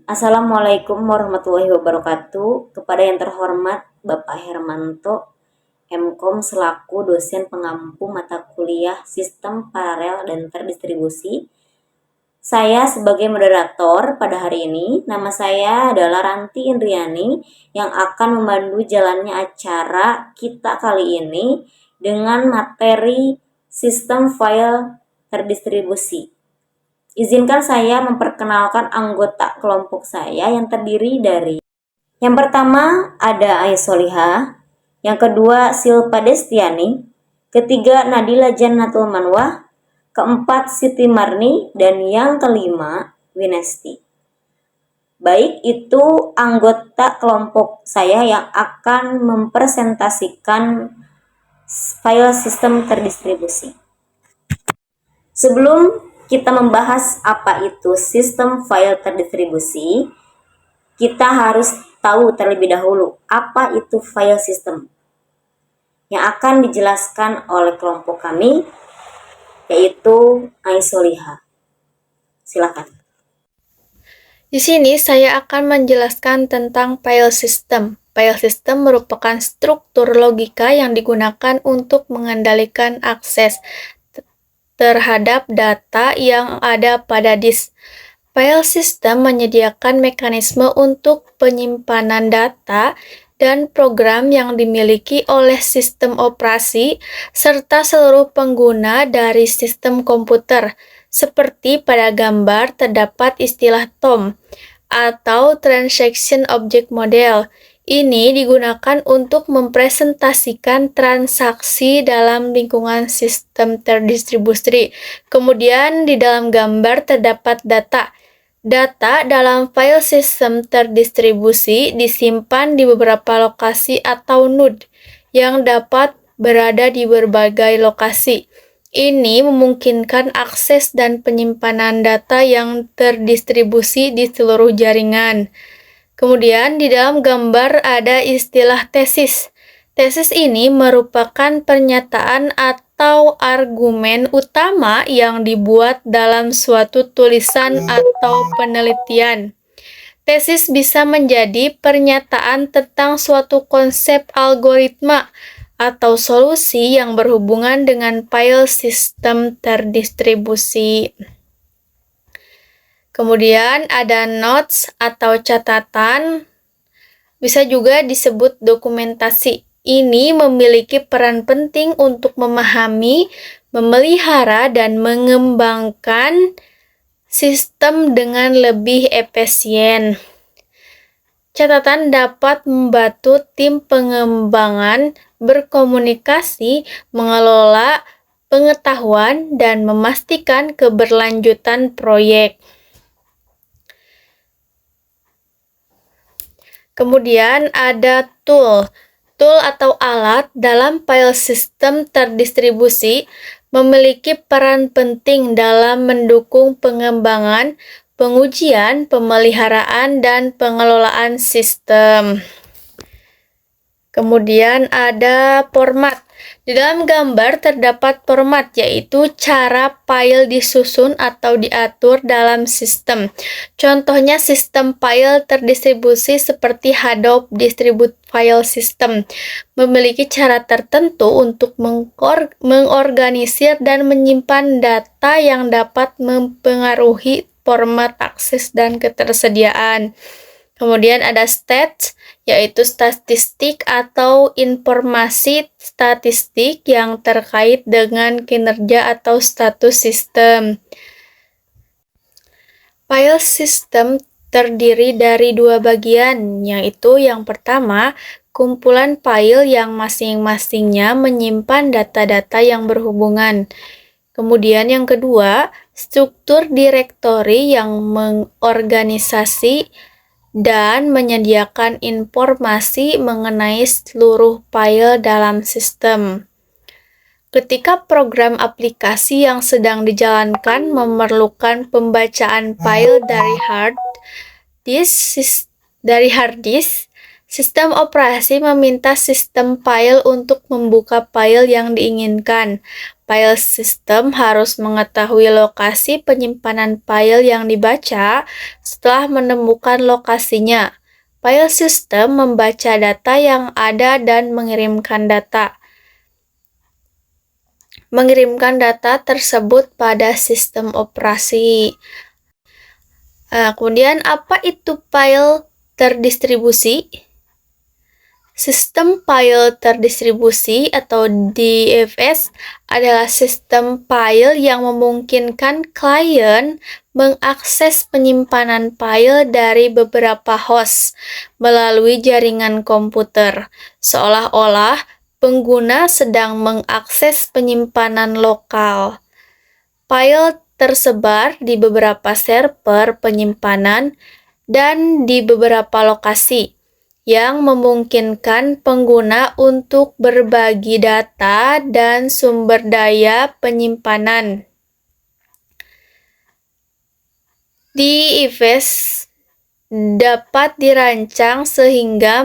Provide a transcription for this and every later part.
Assalamualaikum warahmatullahi wabarakatuh. Kepada yang terhormat Bapak Hermanto, MKom selaku dosen pengampu mata kuliah Sistem Paralel dan Terdistribusi. Saya sebagai moderator pada hari ini, nama saya adalah Ranti Indriani yang akan memandu jalannya acara kita kali ini dengan materi sistem file terdistribusi. Izinkan saya memperkenalkan anggota kelompok saya yang terdiri dari yang pertama ada Aisyah, yang kedua Silpa Destiani, ketiga Nadila Jannatul Manwah, keempat Siti Marni, dan yang kelima Winesti. Baik, itu anggota kelompok saya yang akan mempresentasikan file sistem terdistribusi. Sebelum kita membahas apa itu sistem file terdistribusi, kita harus tahu terlebih dahulu apa itu file system yang akan dijelaskan oleh kelompok kami, yaitu Aisyah. Silakan. Di sini saya akan menjelaskan tentang file system. File system merupakan struktur logika yang digunakan untuk mengendalikan akses terhadap data yang ada pada disk. File system menyediakan mekanisme untuk penyimpanan data dan program yang dimiliki oleh sistem operasi serta seluruh pengguna dari sistem komputer. Seperti pada gambar terdapat istilah TOM atau Transaction Object Model. Ini digunakan untuk mempresentasikan transaksi dalam lingkungan sistem terdistribusi. Kemudian di dalam gambar terdapat data. Data dalam file sistem terdistribusi disimpan di beberapa lokasi atau node yang dapat berada di berbagai lokasi. Ini memungkinkan akses dan penyimpanan data yang terdistribusi di seluruh jaringan. Kemudian di dalam gambar ada istilah tesis. Tesis ini merupakan pernyataan atau argumen utama yang dibuat dalam suatu tulisan atau penelitian. Tesis bisa menjadi pernyataan tentang suatu konsep algoritma atau solusi yang berhubungan dengan file sistem terdistribusi. Kemudian ada notes atau catatan, bisa juga disebut dokumentasi. Ini memiliki peran penting untuk memahami, memelihara, dan mengembangkan sistem dengan lebih efisien. Catatan dapat membantu tim pengembangan berkomunikasi, mengelola pengetahuan, dan memastikan keberlanjutan proyek. Kemudian ada tool. Tool atau alat dalam file sistem terdistribusi memiliki peran penting dalam mendukung pengembangan, pengujian, pemeliharaan, dan pengelolaan sistem. Kemudian ada format. Di dalam gambar terdapat format, yaitu cara file disusun atau diatur dalam sistem. Contohnya sistem file terdistribusi seperti Hadoop Distributed File System memiliki cara tertentu untuk mengorganisir dan menyimpan data yang dapat mempengaruhi format, akses, dan ketersediaan. Kemudian ada stats, yaitu statistik atau informasi statistik yang terkait dengan kinerja atau status sistem. File system terdiri dari dua bagian, yaitu yang pertama, kumpulan file yang masing-masingnya menyimpan data-data yang berhubungan. Kemudian yang kedua, struktur direktori yang mengorganisasi dan menyediakan informasi mengenai seluruh file dalam sistem. Ketika program aplikasi yang sedang dijalankan memerlukan pembacaan file dari hard disk, sistem operasi meminta sistem file untuk membuka file yang diinginkan. File system harus mengetahui lokasi penyimpanan file yang dibaca setelah menemukan lokasinya. File system membaca data yang ada dan mengirimkan data tersebut pada sistem operasi. Kemudian apa itu file terdistribusi? Sistem file terdistribusi atau DFS adalah sistem file yang memungkinkan klien mengakses penyimpanan file dari beberapa host melalui jaringan komputer, seolah-olah pengguna sedang mengakses penyimpanan lokal. File tersebar di beberapa server penyimpanan dan di beberapa lokasi, yang memungkinkan pengguna untuk berbagi data dan sumber daya penyimpanan. DFS dapat dirancang sehingga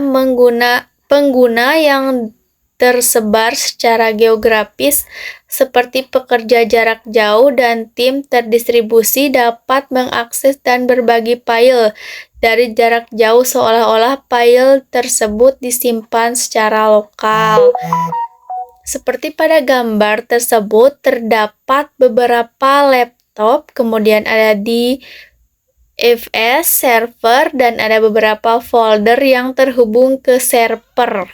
pengguna yang tersebar secara geografis seperti pekerja jarak jauh dan tim terdistribusi dapat mengakses dan berbagi file dari jarak jauh seolah-olah file tersebut disimpan secara lokal. Seperti pada gambar tersebut, terdapat beberapa laptop, kemudian ada di DFS server dan ada beberapa folder yang terhubung ke server.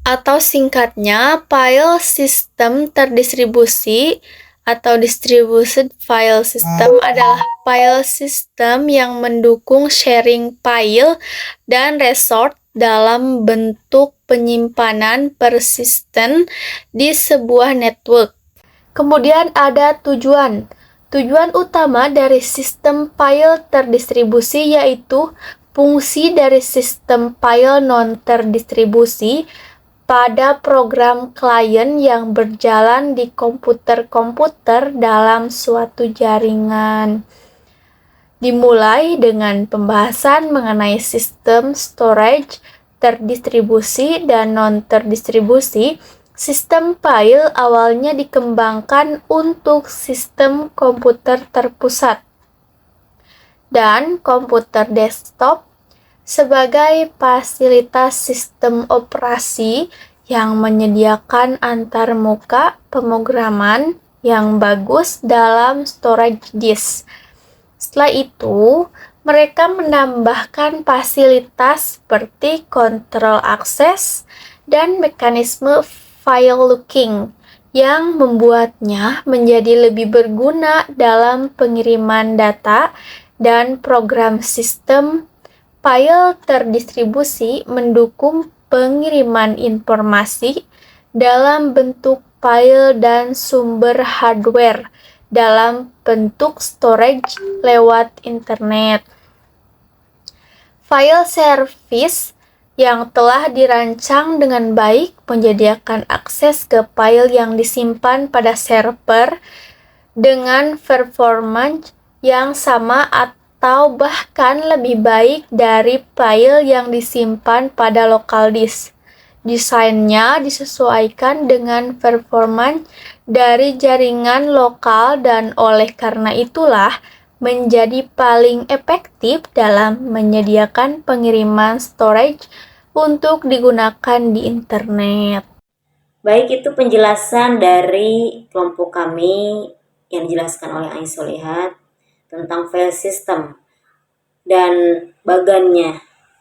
Atau singkatnya, file system terdistribusi atau distributed file system adalah file system yang mendukung sharing file dan resource dalam bentuk penyimpanan persisten di sebuah network. Kemudian ada tujuan. Tujuan utama dari sistem file terdistribusi yaitu fungsi dari sistem file non-terdistribusi pada program klien yang berjalan di komputer-komputer dalam suatu jaringan. Dimulai dengan pembahasan mengenai sistem storage terdistribusi dan non-terdistribusi. Sistem file awalnya dikembangkan untuk sistem komputer terpusat dan komputer desktop sebagai fasilitas sistem operasi yang menyediakan antarmuka pemrograman yang bagus dalam storage disk. Setelah itu, mereka menambahkan fasilitas seperti kontrol akses dan mekanisme file looking yang membuatnya menjadi lebih berguna dalam pengiriman data dan program sistem. File terdistribusi mendukung pengiriman informasi dalam bentuk file dan sumber hardware dalam bentuk storage lewat internet. File service yang telah dirancang dengan baik menyediakan akses ke file yang disimpan pada server dengan performance yang sama atau bahkan lebih baik dari file yang disimpan pada local disk. Desainnya disesuaikan dengan performance dari jaringan lokal dan oleh karena itulah menjadi paling efektif dalam menyediakan pengiriman storage untuk digunakan di internet. Baik, itu penjelasan dari kelompok kami yang dijelaskan oleh Ais Solihat tentang file system dan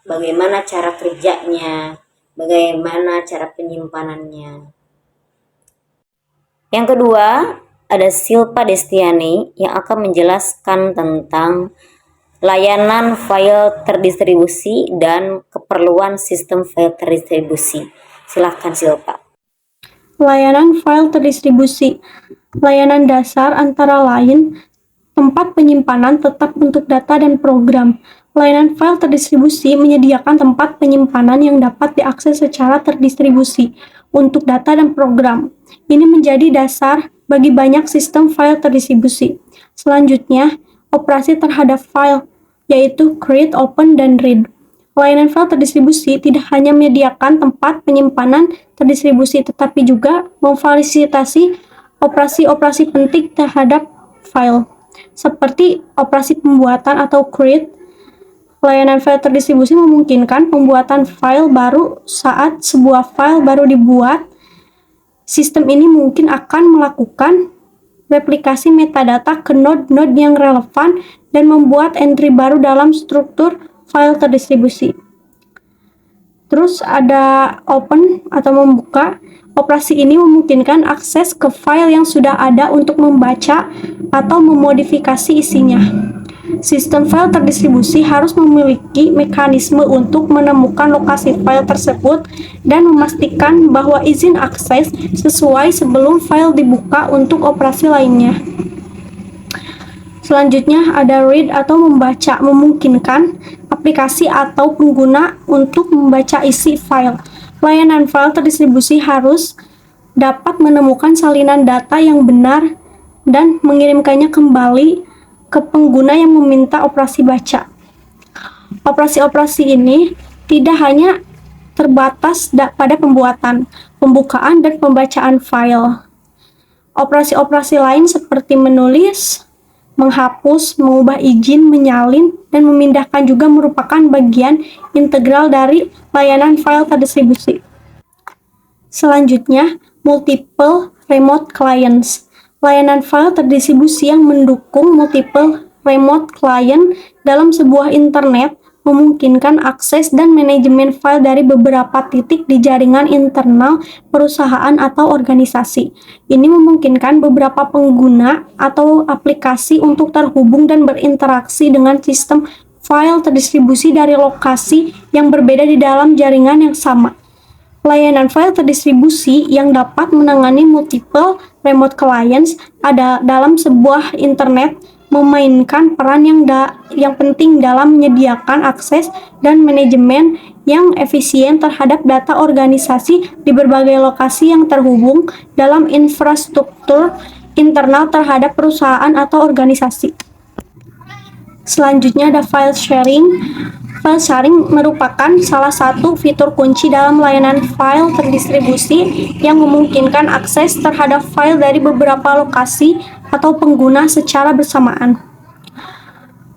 bagaimana cara kerjanya, bagaimana cara penyimpanannya. Yang kedua, ada Silpa Destiani yang akan menjelaskan tentang layanan file terdistribusi dan keperluan sistem file terdistribusi. Silahkan Silpa. Layanan file terdistribusi. Layanan dasar antara lain tempat penyimpanan tetap untuk data dan program. Layanan file terdistribusi menyediakan tempat penyimpanan yang dapat diakses secara terdistribusi untuk data dan program. Ini menjadi dasar bagi banyak sistem file terdistribusi. Selanjutnya, operasi terhadap file, yaitu create, open, dan read. Layanan file terdistribusi tidak hanya menyediakan tempat penyimpanan terdistribusi, tetapi juga memfasilitasi operasi-operasi penting terhadap file, seperti operasi pembuatan atau create. Layanan file terdistribusi memungkinkan pembuatan file baru saat sebuah file baru dibuat. Sistem ini mungkin akan melakukan replikasi metadata ke node-node yang relevan dan membuat entry baru dalam struktur file terdistribusi. Terus ada open atau membuka. Operasi ini memungkinkan akses ke file yang sudah ada untuk membaca atau memodifikasi isinya. Sistem file terdistribusi harus memiliki mekanisme untuk menemukan lokasi file tersebut dan memastikan bahwa izin akses sesuai sebelum file dibuka untuk operasi lainnya. Selanjutnya ada read atau membaca, memungkinkan aplikasi atau pengguna untuk membaca isi file. Layanan file terdistribusi harus dapat menemukan salinan data yang benar dan mengirimkannya kembali ke pengguna yang meminta operasi baca. Operasi-operasi ini tidak hanya terbatas pada pembuatan, pembukaan, dan pembacaan file. Operasi-operasi lain seperti menulis, menghapus, mengubah izin, menyalin, dan memindahkan juga merupakan bagian integral dari layanan file terdistribusi. Selanjutnya, multiple remote clients. Layanan file terdistribusi yang mendukung multiple remote client dalam sebuah internet memungkinkan akses dan manajemen file dari beberapa titik di jaringan internal perusahaan atau organisasi. Ini memungkinkan beberapa pengguna atau aplikasi untuk terhubung dan berinteraksi dengan sistem file terdistribusi dari lokasi yang berbeda di dalam jaringan yang sama. Layanan file terdistribusi yang dapat menangani multiple remote clients ada dalam sebuah internet memainkan peran yang penting dalam menyediakan akses dan manajemen yang efisien terhadap data organisasi di berbagai lokasi yang terhubung dalam infrastruktur internal terhadap perusahaan atau organisasi. Selanjutnya ada file sharing. File sharing merupakan salah satu fitur kunci dalam layanan file terdistribusi yang memungkinkan akses terhadap file dari beberapa lokasi atau pengguna secara bersamaan.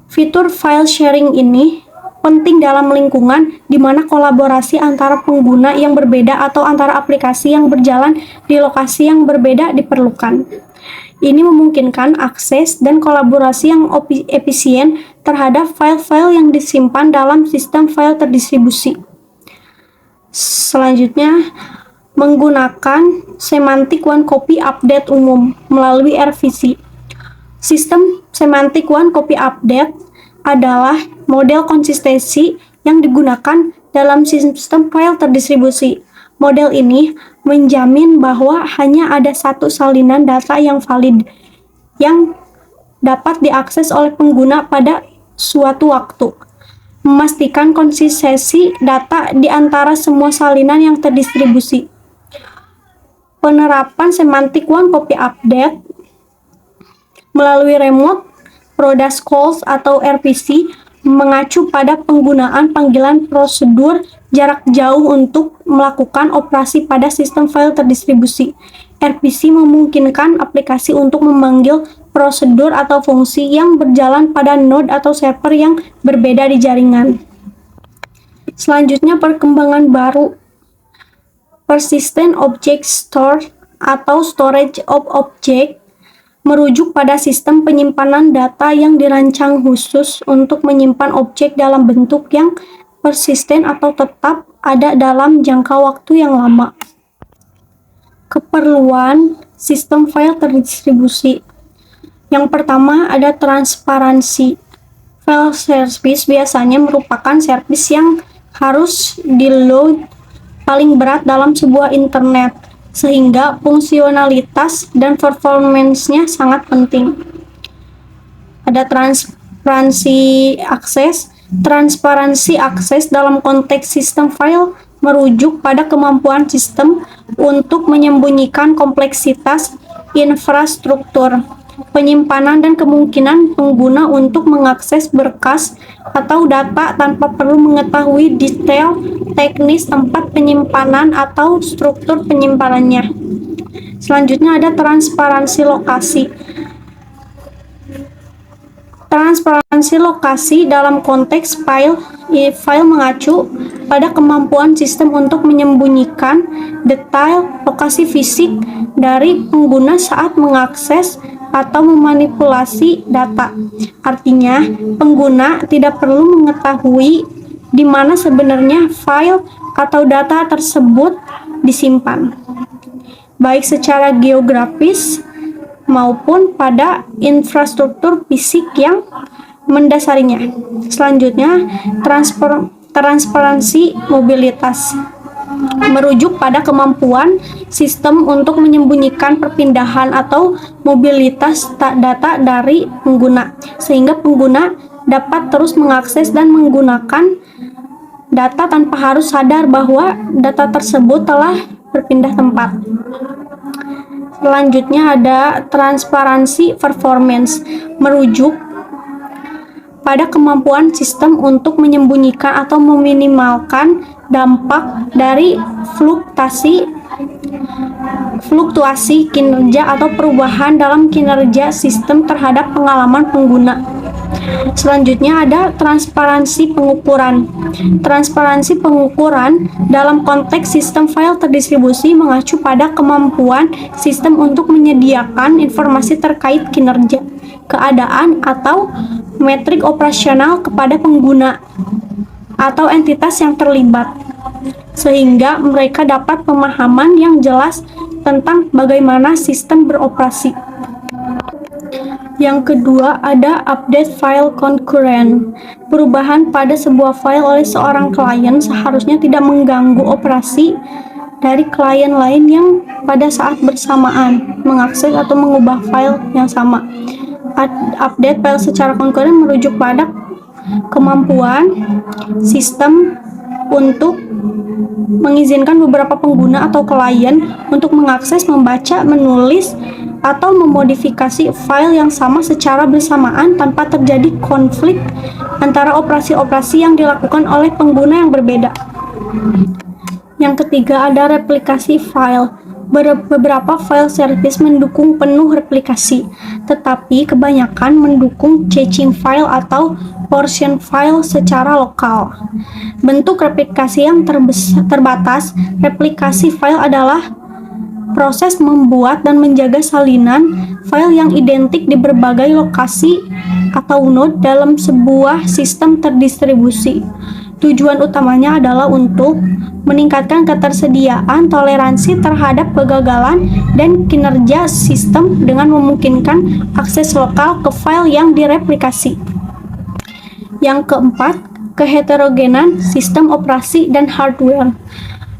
Fitur file sharing ini penting dalam lingkungan di mana kolaborasi antara pengguna yang berbeda atau antara aplikasi yang berjalan di lokasi yang berbeda diperlukan. Ini memungkinkan akses dan kolaborasi yang efisien terhadap file-file yang disimpan dalam sistem file terdistribusi. Selanjutnya, menggunakan semantic one copy update umum melalui RVC. Sistem semantic one copy update adalah model konsistensi yang digunakan dalam sistem file terdistribusi. Model ini menjamin bahwa hanya ada satu salinan data yang valid yang dapat diakses oleh pengguna pada suatu waktu, memastikan konsistensi data di antara semua salinan yang terdistribusi. Penerapan semantic one copy update melalui remote product calls atau RPC mengacu pada penggunaan panggilan prosedur jarak jauh untuk melakukan operasi pada sistem file terdistribusi. RPC memungkinkan aplikasi untuk memanggil prosedur atau fungsi yang berjalan pada node atau server yang berbeda di jaringan. Selanjutnya, perkembangan baru Persistent Object Store atau Storage of Object merujuk pada sistem penyimpanan data yang dirancang khusus untuk menyimpan objek dalam bentuk yang persisten atau tetap ada dalam jangka waktu yang lama. Keperluan sistem file terdistribusi. Yang pertama ada transparansi. File service biasanya merupakan service yang harus di-load paling berat dalam sebuah internet, sehingga fungsionalitas dan performance-nya sangat penting. Ada transparansi akses. Transparansi akses dalam konteks sistem file merujuk pada kemampuan sistem untuk menyembunyikan kompleksitas infrastruktur. penyimpanan dan kemungkinan pengguna untuk mengakses berkas atau data tanpa perlu mengetahui detail teknis tempat penyimpanan atau struktur penyimpanannya. Selanjutnya ada transparansi lokasi. Transparansi lokasi dalam konteks file mengacu pada kemampuan sistem untuk menyembunyikan detail lokasi fisik dari pengguna saat mengakses atau memanipulasi data. Artinya, pengguna tidak perlu mengetahui di mana sebenarnya file atau data tersebut disimpan, baik secara geografis maupun pada infrastruktur fisik yang mendasarinya. Selanjutnya, transparansi mobilitas merujuk pada kemampuan sistem untuk menyembunyikan perpindahan atau mobilitas data dari pengguna, sehingga pengguna dapat terus mengakses dan menggunakan data tanpa harus sadar bahwa data tersebut telah berpindah tempat. Selanjutnya ada transparansi performance, merujuk pada kemampuan sistem untuk menyembunyikan atau meminimalkan dampak dari fluktuasi kinerja atau perubahan dalam kinerja sistem terhadap pengalaman pengguna. Selanjutnya ada transparansi pengukuran. Transparansi pengukuran dalam konteks sistem file terdistribusi mengacu pada kemampuan sistem untuk menyediakan informasi terkait kinerja, keadaan, atau metrik operasional kepada pengguna atau entitas yang terlibat, sehingga mereka dapat pemahaman yang jelas tentang bagaimana sistem beroperasi. Yang kedua ada update file concurrent. Perubahan pada sebuah file oleh seorang klien seharusnya tidak mengganggu operasi dari klien lain yang pada saat bersamaan mengakses atau mengubah file yang sama. Update file secara concurrent merujuk pada kemampuan sistem untuk mengizinkan beberapa pengguna atau klien untuk mengakses, membaca, menulis, atau memodifikasi file yang sama secara bersamaan tanpa terjadi konflik antara operasi-operasi yang dilakukan oleh pengguna yang berbeda. Yang ketiga ada replikasi file. Beberapa file service mendukung penuh replikasi, tetapi kebanyakan mendukung caching file atau portion file secara lokal. Bentuk replikasi yang terbatas, replikasi file adalah proses membuat dan menjaga salinan file yang identik di berbagai lokasi atau node dalam sebuah sistem terdistribusi. Tujuan utamanya adalah untuk meningkatkan ketersediaan toleransi terhadap kegagalan dan kinerja sistem dengan memungkinkan akses lokal ke file yang direplikasi. Yang keempat, keheterogenan sistem operasi dan hardware.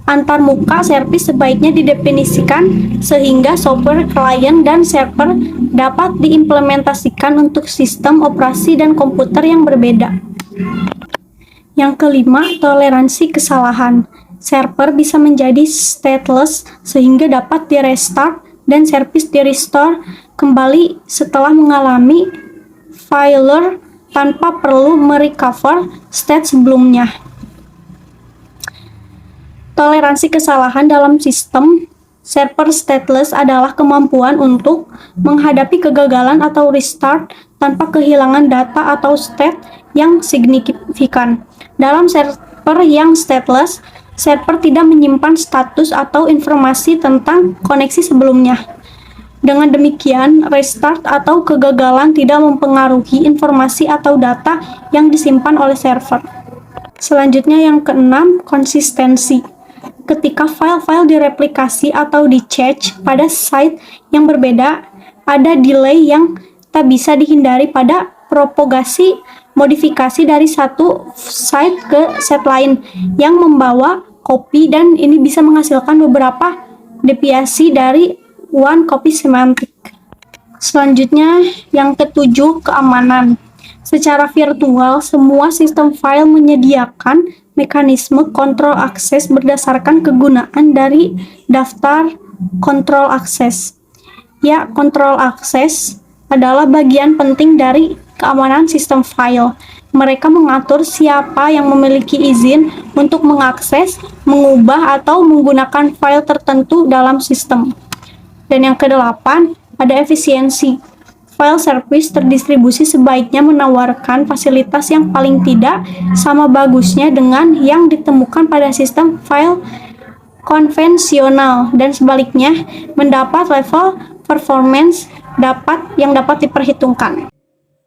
Antarmuka servis sebaiknya didefinisikan sehingga software klien dan server dapat diimplementasikan untuk sistem operasi dan komputer yang berbeda. Yang kelima, toleransi kesalahan. Server bisa menjadi stateless sehingga dapat di-restart dan servis di-restore kembali setelah mengalami failure tanpa perlu merecover state sebelumnya. Toleransi kesalahan dalam sistem server stateless adalah kemampuan untuk menghadapi kegagalan atau restart tanpa kehilangan data atau state yang signifikan. Dalam server yang stateless, server tidak menyimpan status atau informasi tentang koneksi sebelumnya. Dengan demikian, restart atau kegagalan tidak mempengaruhi informasi atau data yang disimpan oleh server. Selanjutnya yang keenam, konsistensi. Ketika file-file direplikasi atau di-cache pada site yang berbeda, ada delay yang tak bisa dihindari pada propagasi modifikasi dari satu site ke site lain yang membawa copy, dan ini bisa menghasilkan beberapa deviasi dari one copy semantik. Selanjutnya yang ketujuh, keamanan. Secara virtual, semua sistem file menyediakan mekanisme kontrol akses berdasarkan kegunaan dari daftar kontrol akses. Ya, kontrol akses adalah bagian penting dari keamanan sistem file. Mereka mengatur siapa yang memiliki izin untuk mengakses, mengubah, atau menggunakan file tertentu dalam sistem. Dan yang kedelapan, ada efisiensi. File service terdistribusi sebaiknya menawarkan fasilitas yang paling tidak sama bagusnya dengan yang ditemukan pada sistem file konvensional, dan sebaliknya, mendapat level performance yang dapat diperhitungkan.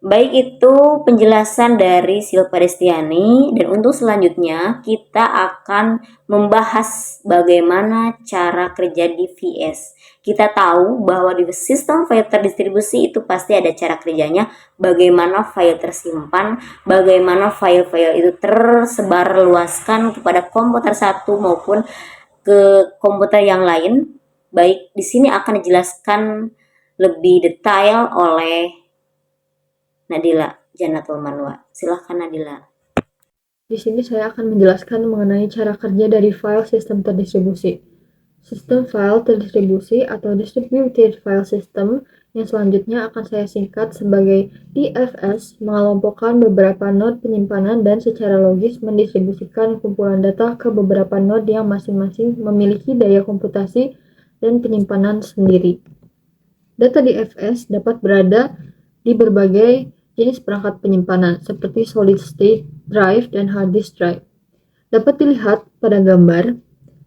Baik, itu penjelasan dari Silva Destiani, dan untuk selanjutnya kita akan membahas bagaimana cara kerja di VS. Kita tahu bahwa di sistem file terdistribusi itu pasti ada cara kerjanya, bagaimana file tersimpan, bagaimana file-file itu tersebar luaskan kepada komputer satu maupun ke komputer yang lain. Baik, di sini akan dijelaskan lebih detail oleh Nadila Janatul Manwa. Silahkan Nadila. Di sini saya akan menjelaskan mengenai cara kerja dari file sistem terdistribusi. Sistem file terdistribusi atau Distributed File System yang selanjutnya akan saya singkat sebagai DFS mengelompokkan beberapa node penyimpanan dan secara logis mendistribusikan kumpulan data ke beberapa node yang masing-masing memiliki daya komputasi dan penyimpanan sendiri. Data DFS dapat berada di berbagai jenis perangkat penyimpanan seperti solid state drive dan hard disk drive. Dapat dilihat pada gambar,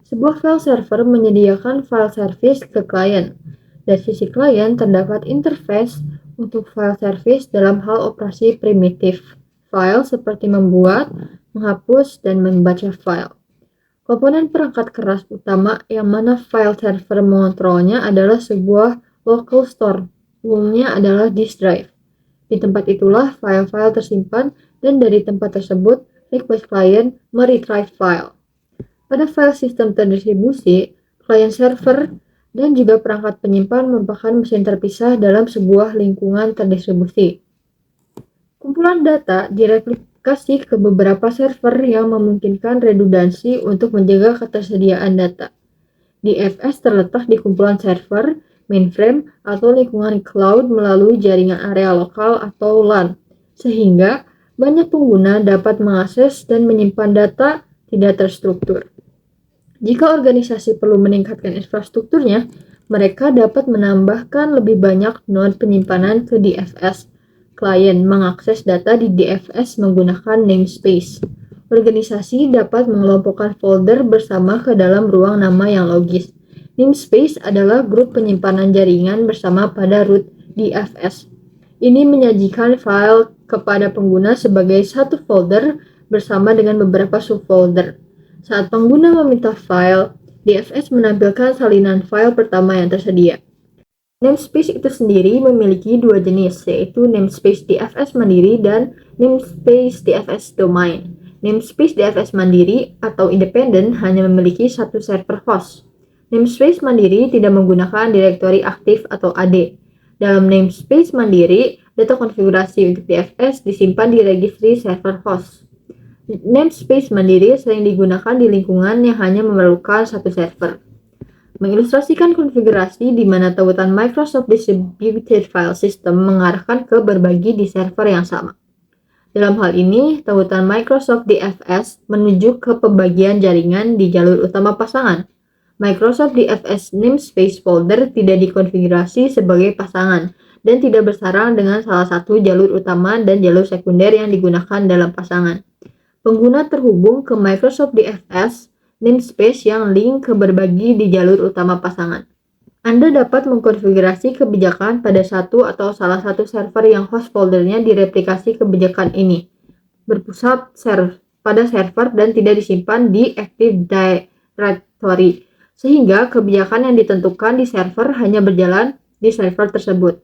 sebuah file server menyediakan file service ke klien. Dari sisi klien terdapat interface untuk file service dalam hal operasi primitif file seperti membuat, menghapus, dan membaca file. Komponen perangkat keras utama yang mana file server mengontrolnya adalah sebuah local store, umumnya adalah disk drive. Di tempat itulah file-file tersimpan dan dari tempat tersebut request client meretrieve file. Pada file sistem terdistribusi, klien server dan juga perangkat penyimpan merupakan mesin terpisah dalam sebuah lingkungan terdistribusi. Kumpulan data direplikasi ke beberapa server yang memungkinkan redundansi untuk menjaga ketersediaan data. DFS terletak di kumpulan server, mainframe, atau lingkungan cloud melalui jaringan area lokal atau LAN, sehingga banyak pengguna dapat mengakses dan menyimpan data tidak terstruktur. Jika organisasi perlu meningkatkan infrastrukturnya, mereka dapat menambahkan lebih banyak node penyimpanan ke DFS. Klien mengakses data di DFS menggunakan namespace. Organisasi dapat mengelompokkan folder bersama ke dalam ruang nama yang logis. Namespace adalah grup penyimpanan jaringan bersama pada root DFS. Ini menyajikan file kepada pengguna sebagai satu folder bersama dengan beberapa subfolder. Saat pengguna meminta file, DFS menampilkan salinan file pertama yang tersedia. Namespace itu sendiri memiliki dua jenis, yaitu namespace DFS mandiri dan namespace DFS domain. Namespace DFS mandiri atau independen hanya memiliki satu server host. Namespace mandiri tidak menggunakan direktori aktif atau AD. Dalam namespace mandiri, data konfigurasi untuk DFS disimpan di registry server host. Namespace mandiri sering digunakan di lingkungan yang hanya memerlukan satu server. Mengilustrasikan konfigurasi di mana tautan Microsoft Distributed File System mengarahkan ke berbagi di server yang sama. Dalam hal ini, tautan Microsoft DFS menuju ke pembagian jaringan di jalur utama pasangan. Microsoft DFS namespace folder tidak dikonfigurasi sebagai pasangan dan tidak bersarang dengan salah satu jalur utama dan jalur sekunder yang digunakan dalam pasangan. Pengguna terhubung ke Microsoft DFS namespace yang link ke berbagi di jalur utama pasangan. Anda dapat mengkonfigurasi kebijakan pada satu atau salah satu server yang host foldernya direplikasi kebijakan ini, berpusat pada server dan tidak disimpan di Active Directory, sehingga kebijakan yang ditentukan di server hanya berjalan di server tersebut.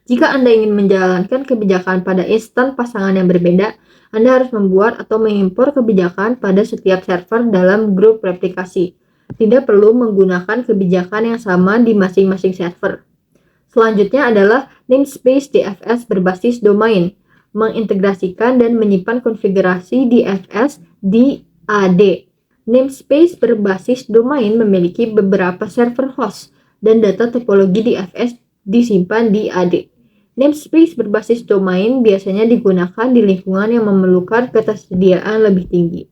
Jika Anda ingin menjalankan kebijakan pada instan pasangan yang berbeda, Anda harus membuat atau mengimpor kebijakan pada setiap server dalam grup replikasi. Tidak perlu menggunakan kebijakan yang sama di masing-masing server. Selanjutnya adalah namespace DFS berbasis domain, mengintegrasikan dan menyimpan konfigurasi DFS di AD. Namespace berbasis domain memiliki beberapa server host dan data topologi DFS disimpan di AD. Namespace berbasis domain biasanya digunakan di lingkungan yang memerlukan ketersediaan lebih tinggi.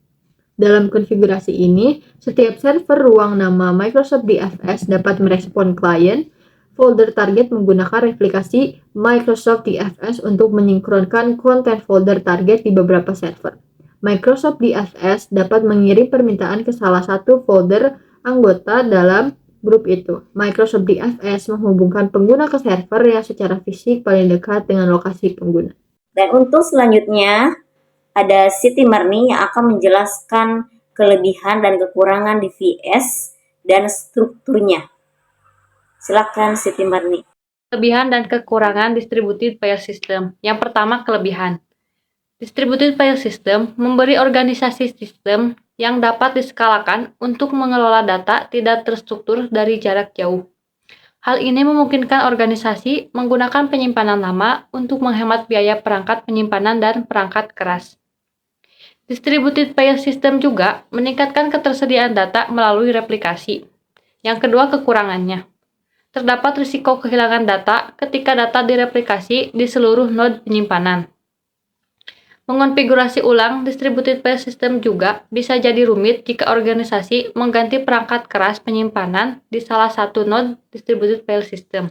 Dalam konfigurasi ini, setiap server ruang nama Microsoft DFS dapat merespon klien folder target menggunakan replikasi Microsoft DFS untuk menyinkronkan konten folder target di beberapa server. Microsoft DFS dapat mengirim permintaan ke salah satu folder anggota dalam grup itu. Microsoft DFS menghubungkan pengguna ke server yang secara fisik paling dekat dengan lokasi pengguna. Dan untuk selanjutnya, ada Siti Marni yang akan menjelaskan kelebihan dan kekurangan DVS dan strukturnya. Silakan Siti Marni. Kelebihan dan kekurangan distributed file system. Yang pertama, kelebihan. Distributed file system memberi organisasi sistem yang dapat diskalakan untuk mengelola data tidak terstruktur dari jarak jauh. Hal ini memungkinkan organisasi menggunakan penyimpanan lama untuk menghemat biaya perangkat penyimpanan dan perangkat keras. Distributed file system juga meningkatkan ketersediaan data melalui replikasi. Yang kedua, kekurangannya. Terdapat risiko kehilangan data ketika data direplikasi di seluruh node penyimpanan. Mengonfigurasi ulang distributed file system juga bisa jadi rumit jika organisasi mengganti perangkat keras penyimpanan di salah satu node distributed file system.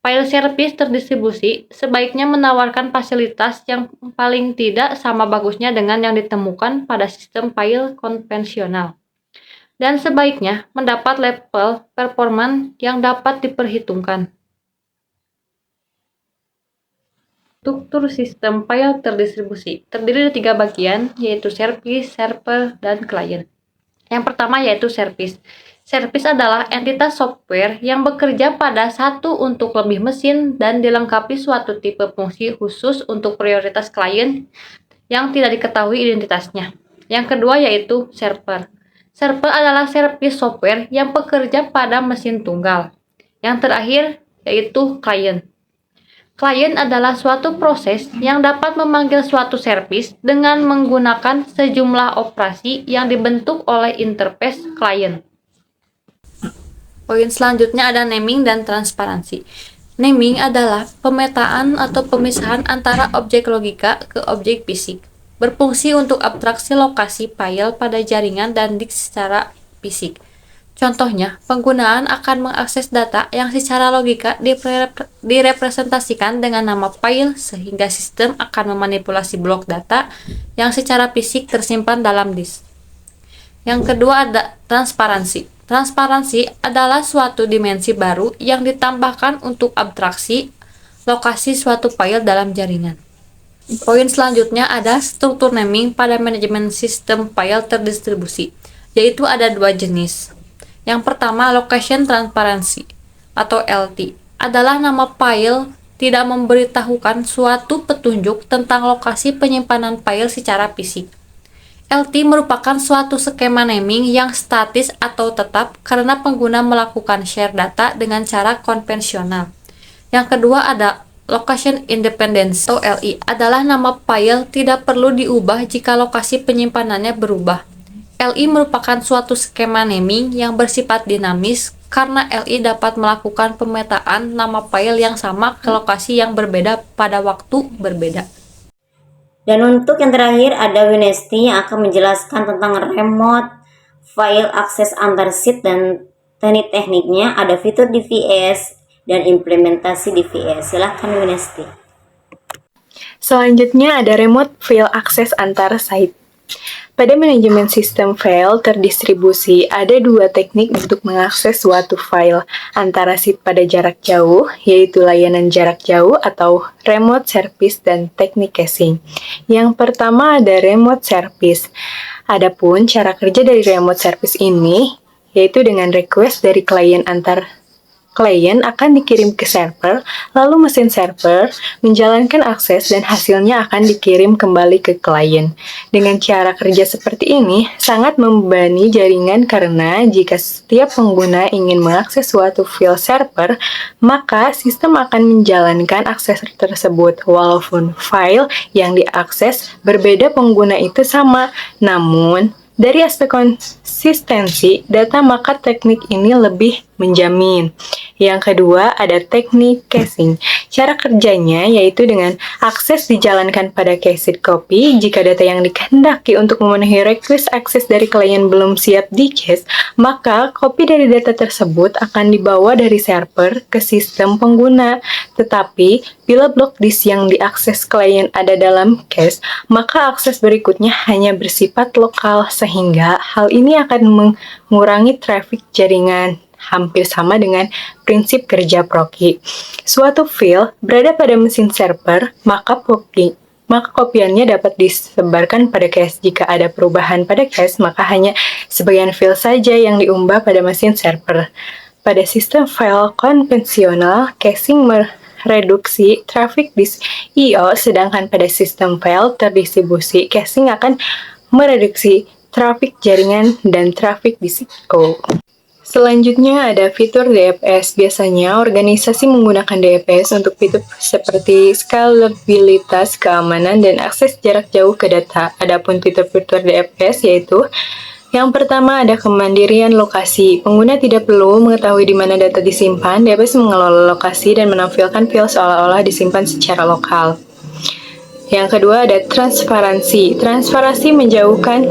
File service terdistribusi sebaiknya menawarkan fasilitas yang paling tidak sama bagusnya dengan yang ditemukan pada sistem file konvensional. Dan sebaiknya mendapat level performance yang dapat diperhitungkan. Struktur sistem file terdistribusi terdiri dari 3 bagian, yaitu service, server, dan client. Yang pertama yaitu service. Service adalah entitas software yang bekerja pada satu untuk lebih mesin dan dilengkapi suatu tipe fungsi khusus untuk prioritas klien yang tidak diketahui identitasnya. Yang kedua yaitu server. Server adalah service software yang bekerja pada mesin tunggal. Yang terakhir yaitu client. Client adalah suatu proses yang dapat memanggil suatu service dengan menggunakan sejumlah operasi yang dibentuk oleh interface client. Poin selanjutnya ada naming dan transparansi. Naming adalah pemetaan atau pemisahan antara objek logika ke objek fisik. Berfungsi untuk abstraksi lokasi file pada jaringan dan disk secara fisik. Contohnya, penggunaan akan mengakses data yang secara logika direpresentasikan dengan nama file sehingga sistem akan memanipulasi blok data yang secara fisik tersimpan dalam disk. Yang kedua ada transparansi. Transparansi adalah suatu dimensi baru yang ditambahkan untuk abstraksi lokasi suatu file dalam jaringan. Poin selanjutnya ada struktur naming pada manajemen sistem file terdistribusi, yaitu ada 2 jenis. Yang pertama, location transparency atau LT adalah nama file tidak memberitahukan suatu petunjuk tentang lokasi penyimpanan file secara fisik. LT merupakan suatu skema naming yang statis atau tetap karena pengguna melakukan share data dengan cara konvensional. Yang kedua ada Location Independence atau LI adalah nama file tidak perlu diubah jika lokasi penyimpanannya berubah. LI merupakan suatu skema naming yang bersifat dinamis karena LI dapat melakukan pemetaan nama file yang sama ke lokasi yang berbeda pada waktu berbeda. Dan untuk yang terakhir ada Winesti yang akan menjelaskan tentang remote file akses antar sheet dan teknik-tekniknya, ada fitur DVS dan implementasi DVS. Silahkan Winesti. Selanjutnya ada remote file akses antar site. Pada manajemen sistem file terdistribusi, ada 2 teknik untuk mengakses suatu file antara sheet pada jarak jauh, yaitu layanan jarak jauh atau remote service dan teknik caching. Yang pertama ada remote service. Adapun cara kerja dari remote service ini, yaitu dengan request dari klien klien akan dikirim ke server, lalu mesin server menjalankan akses dan hasilnya akan dikirim kembali ke klien. Dengan cara kerja seperti ini, sangat membebani jaringan karena jika setiap pengguna ingin mengakses suatu file server, maka sistem akan menjalankan akses tersebut. Walaupun file yang diakses berbeda pengguna itu sama, namun dari aspek konsistensi data, maka teknik ini lebih menjamin. Yang kedua, ada teknik caching. Cara kerjanya yaitu dengan akses dijalankan pada cached copy. Jika data yang dikehendaki untuk memenuhi request akses dari klien belum siap di-cache, maka copy dari data tersebut akan dibawa dari server ke sistem pengguna. Tetapi, bila blok disk yang diakses klien ada dalam cache, maka akses berikutnya hanya bersifat lokal, sehingga hal ini akan mengurangi traffic jaringan. Hampir sama dengan prinsip kerja proxy. Suatu file berada pada mesin server, maka kopiannya dapat disebarkan pada cache. Jika ada perubahan pada cache, maka hanya sebagian file saja yang diunggah pada mesin server. Pada sistem file konvensional, caching mereduksi traffic disk I/O, sedangkan pada sistem file terdistribusi, caching akan mereduksi traffic jaringan dan traffic disk I/O. Selanjutnya ada fitur DFS. Biasanya organisasi menggunakan DFS untuk fitur seperti skalabilitas, keamanan, dan akses jarak jauh ke data. Adapun fitur-fitur DFS yaitu yang pertama ada kemandirian lokasi. Pengguna tidak perlu mengetahui di mana data disimpan. DFS mengelola lokasi dan menampilkan file seolah-olah disimpan secara lokal. Yang kedua ada transparansi. Transparansi menjauhkan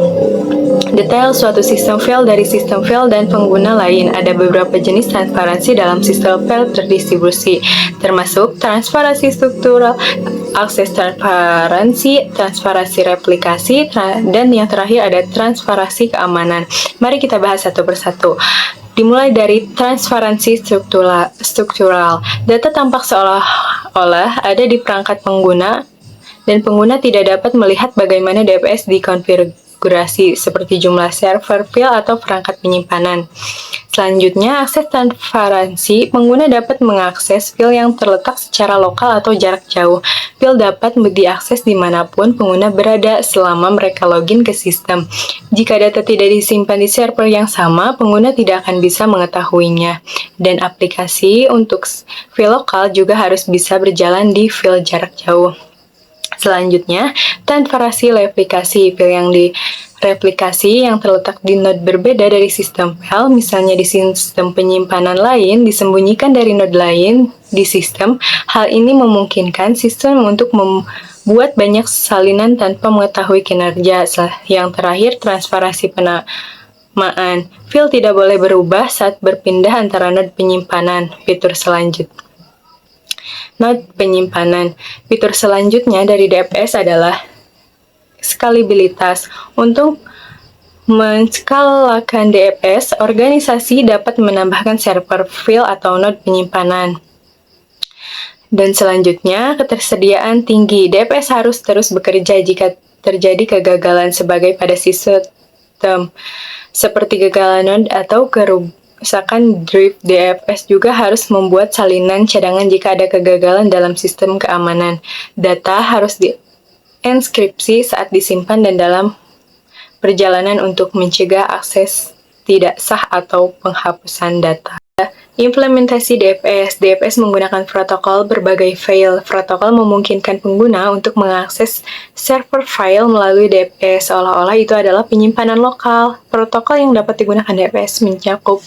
detail suatu sistem file dari sistem file dan pengguna lain. Ada beberapa jenis transparansi dalam sistem file terdistribusi, termasuk transparansi struktural, akses transparansi, transparansi replikasi, dan yang terakhir ada transparansi keamanan. Mari kita bahas satu persatu. Dimulai dari transparansi struktural. Data tampak seolah-olah ada di perangkat pengguna, dan pengguna tidak dapat melihat bagaimana DFS dikonfigurasi, seperti jumlah server, file, atau perangkat penyimpanan. Selanjutnya, akses transparansi. Pengguna dapat mengakses file yang terletak secara lokal atau jarak jauh. File dapat diakses dimanapun pengguna berada selama mereka login ke sistem. Jika data tidak disimpan di server yang sama, pengguna tidak akan bisa mengetahuinya. Dan aplikasi untuk file lokal juga harus bisa berjalan di file jarak jauh. Selanjutnya, transparansi replikasi. File yang direplikasi yang terletak di node berbeda dari sistem file, misalnya di sistem penyimpanan lain, disembunyikan dari node lain di sistem. Hal ini memungkinkan sistem untuk membuat banyak salinan tanpa mengetahui kinerja. Yang terakhir, transparansi penamaan. File tidak boleh berubah saat berpindah antara node penyimpanan. Fitur selanjutnya. Node penyimpanan. Fitur selanjutnya dari DFS adalah skalabilitas. Untuk menskalakan DFS, organisasi dapat menambahkan server, file, atau node penyimpanan. Dan selanjutnya, ketersediaan tinggi. DFS harus terus bekerja jika terjadi kegagalan sebagai pada sistem, seperti kegagalan node atau kerusakan drive. DFS juga harus membuat salinan cadangan jika ada kegagalan dalam sistem keamanan. Data harus dienkripsi saat disimpan dan dalam perjalanan untuk mencegah akses tidak sah atau penghapusan data. Implementasi DFS. DFS menggunakan protokol berbagai file. Protokol memungkinkan pengguna untuk mengakses server file melalui DFS, seolah-olah itu adalah penyimpanan lokal. Protokol yang dapat digunakan DFS mencakup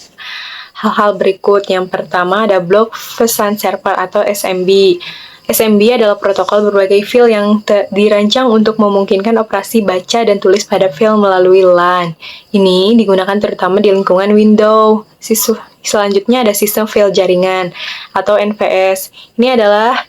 hal-hal berikut. Yang pertama ada blok pesan server atau SMB. SMB adalah protokol berbagai file yang dirancang untuk memungkinkan operasi baca dan tulis pada file melalui LAN. Ini digunakan terutama di lingkungan Windows. Selanjutnya ada sistem file jaringan atau NFS. Ini adalah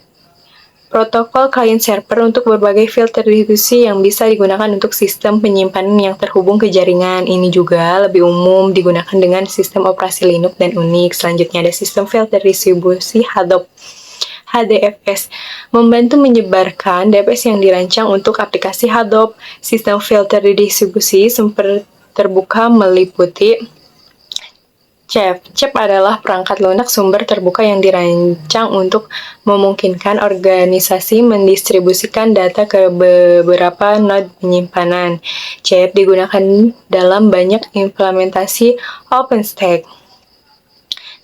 protokol client server untuk berbagai file terdistribusi yang bisa digunakan untuk sistem penyimpanan yang terhubung ke jaringan. Ini juga lebih umum digunakan dengan sistem operasi Linux dan Unix. Selanjutnya ada sistem file terdistribusi Hadoop. HDFS membantu menyebarkan DFS yang dirancang untuk aplikasi Hadoop. Sistem file terdistribusi sumber terbuka meliputi CHEP. CHEP adalah perangkat lunak sumber terbuka yang dirancang untuk memungkinkan organisasi mendistribusikan data ke beberapa node penyimpanan. CHEP digunakan dalam banyak implementasi OpenStack.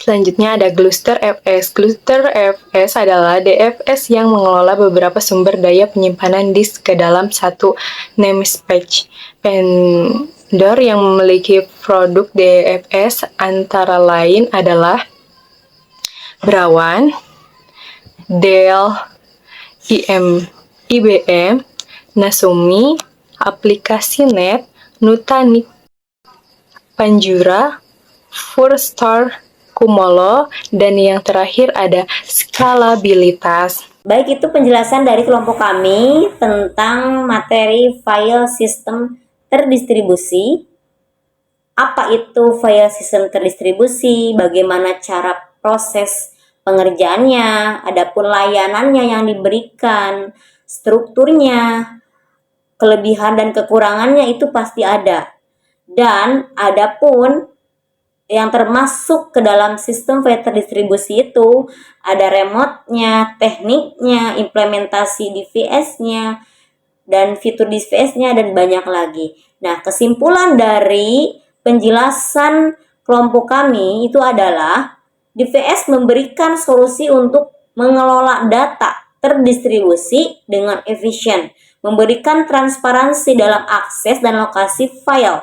Selanjutnya ada Gluster FS. Gluster FS adalah DFS yang mengelola beberapa sumber daya penyimpanan disk ke dalam satu namespace. Vendor yang memiliki produk DFS antara lain adalah Brawan, Dell, IBM, Nasumi, Aplikasinet, Nutanix, Panjura, Furstar, Kumolo, dan yang terakhir ada skalabilitas. Baik, itu penjelasan dari kelompok kami tentang materi file sistem terdistribusi. Apa itu file sistem terdistribusi, bagaimana cara proses pengerjaannya, adapun layanannya yang diberikan, strukturnya, kelebihan dan kekurangannya itu pasti ada. Dan adapun yang termasuk ke dalam sistem file terdistribusi itu ada remote-nya, tekniknya, implementasi DVS-nya, dan fitur DVS-nya, dan banyak lagi. Nah, kesimpulan dari penjelasan kelompok kami itu adalah DVS memberikan solusi untuk mengelola data terdistribusi dengan efisien, memberikan transparansi dalam akses dan lokasi file,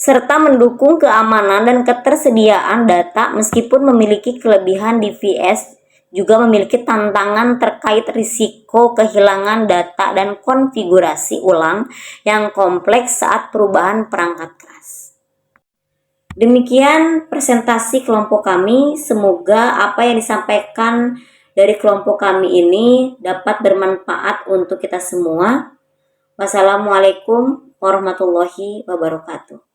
serta mendukung keamanan dan ketersediaan data. Meskipun memiliki kelebihan, DVS juga memiliki tantangan terkait risiko kehilangan data dan konfigurasi ulang yang kompleks saat perubahan perangkat keras. Demikian presentasi kelompok kami. Semoga apa yang disampaikan dari kelompok kami ini dapat bermanfaat untuk kita semua. Wassalamualaikum warahmatullahi wabarakatuh.